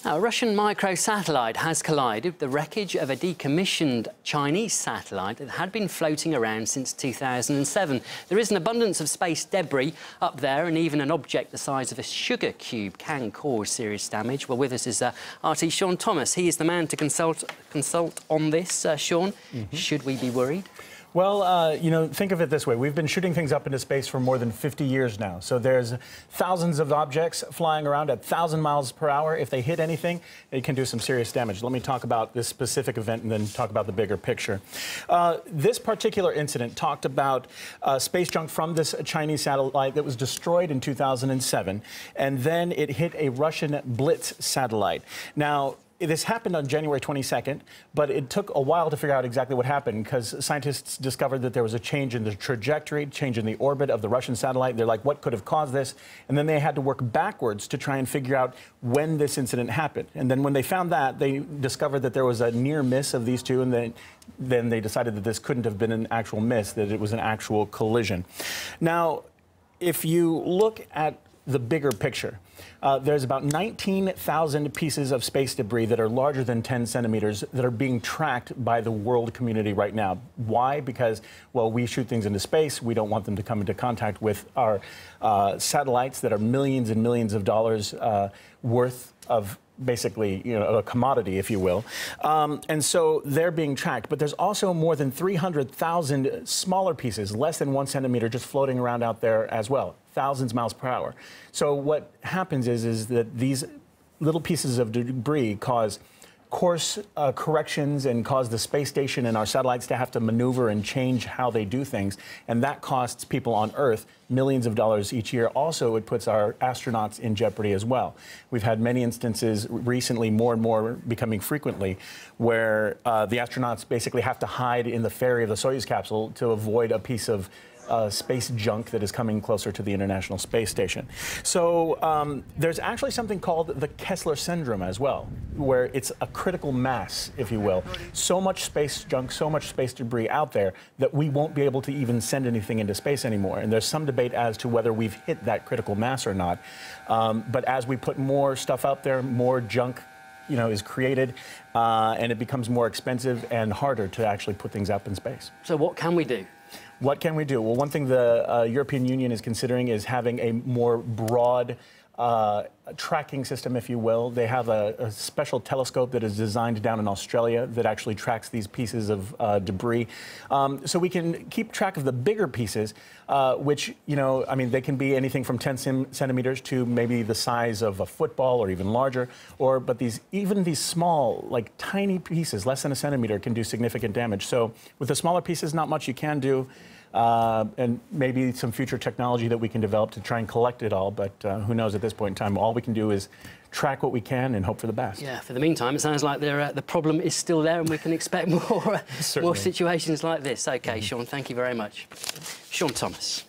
Now, a Russian microsatellite has collided with the wreckage of a decommissioned Chinese satellite that had been floating around since 2007. There is an abundance of space debris up there, and even an object the size of a sugar cube can cause serious damage. Well, with us is RT Sean Thomas. He is the man to consult on this. Sean, should we be worried? Well, you know, think of it this way. We've been shooting things up into space for more than 50 years now. So there's thousands of objects flying around at 1,000 miles per hour. If they hit anything, it can do some serious damage. Let me talk about this specific event and then talk about the bigger picture. This particular incident talked about space junk from this Chinese satellite that was destroyed in 2007, and then it hit a Russian BLITS satellite. Now, this happened on January 22nd, but it took a while to figure out exactly what happened because scientists discovered that there was a change in the trajectory, change in the orbit of the Russian satellite. They're like, what could have caused this? And then they had to work backwards to try and figure out when this incident happened. And then when they found that, they discovered that there was a near miss of these two, and then they decided that this couldn't have been an actual miss, that it was an actual collision. Now, if you look at the bigger picture, there's about 19,000 pieces of space debris that are larger than 10 centimeters that are being tracked by the world community right now. Why? Because, well, we shoot things into space. We don't want them to come into contact with our satellites that are millions and millions of dollars worth of basically, you know, a commodity, if you will. And so they're being tracked. But there's also more than 300,000 smaller pieces, less than 1 centimeter, just floating around out there as well, thousands of miles per hour. So what happens is that these little pieces of debris cause course corrections and cause the space station and our satellites to have to maneuver and change how they do things. And that costs people on Earth millions of dollars each year. Also, it puts our astronauts in jeopardy as well. We've had many instances recently, more and more becoming frequently, where the astronauts basically have to hide in the ferry of the Soyuz capsule to avoid a piece of space junk that is coming closer to the International Space Station. So there's actually something called the Kessler syndrome as well, where it's a critical mass, if you will. So much space junk, so much space debris out there that we won't be able to even send anything into space anymore. And there's some debate as to whether we've hit that critical mass or not. But as we put more stuff out there, more junk, you know, is created, and it becomes more expensive and harder to actually put things up in space. So what can we do? What can we do? Well, one thing the European Union is considering is having a more broad tracking system, if you will. They have a special telescope that is designed down in Australia that actually tracks these pieces of debris. So we can keep track of the bigger pieces, which, you know, I mean, they can be anything from 10 centimeters to maybe the size of a football or even larger. But even these small, like tiny pieces, less than a centimeter, can do significant damage. So with the smaller pieces, not much you can do. And maybe some future technology that we can develop to try and collect it all, but who knows at this point in time. All we can do is track what we can and hope for the best. Yeah, for the meantime, it sounds like the problem is still there and we can expect more situations like this. OK, Sean, thank you very much. Sean Thomas.